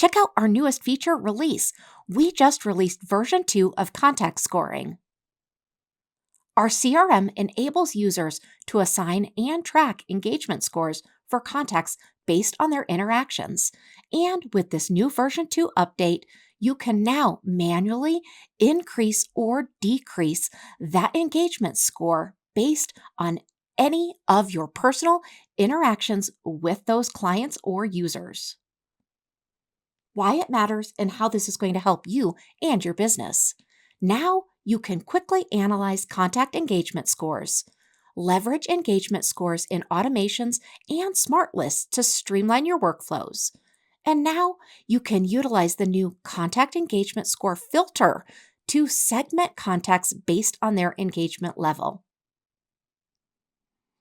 check out our newest feature release. We just released version 2 of contact scoring. Our CRM enables users to assign and track engagement scores for contacts based on their interactions. And with this new version 2 update, you can now manually increase or decrease that engagement score based on any of your personal interactions with those clients or users. Why it matters and how this is going to help you and your business. Now you can quickly analyze contact engagement scores, leverage engagement scores in automations and smart lists to streamline your workflows. And now you can utilize the new contact engagement score filter to segment contacts based on their engagement level.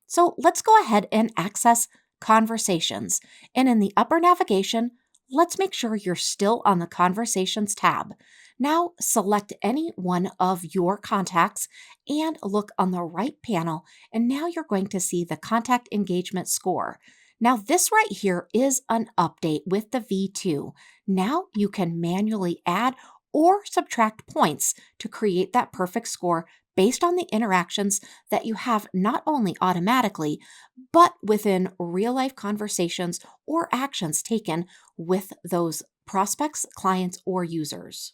So let's go ahead and access Conversations. And in the upper navigation, let's make sure you're still on the Conversations tab. Now select any one of your contacts and look on the right panel, and now you're going to see the contact engagement score. Now this right here is an update with the V2. Now you can manually add or subtract points to create that perfect score based on the interactions that you have not only automatically, but within real-life conversations or actions taken with those prospects, clients, or users.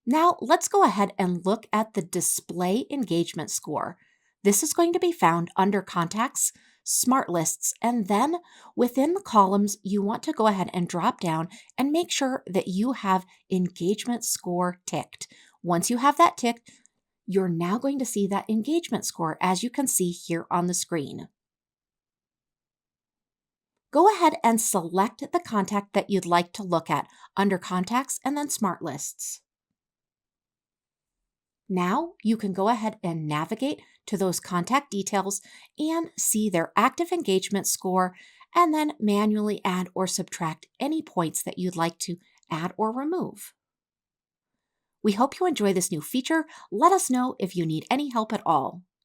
Now let's go ahead and look at the display engagement score. This is going to be found under Contacts, Smart Lists, and then within the columns, you want to go ahead and drop down and make sure that you have engagement score ticked. Once you have that ticked, you're now going to see that engagement score as you can see here on the screen. Go ahead and select the contact that you'd like to look at under Contacts and then Smart Lists. Now you can go ahead and navigate to those contact details and see their active engagement score, and then manually add or subtract any points that you'd like to add or remove. We hope you enjoy this new feature. Let us know if you need any help at all.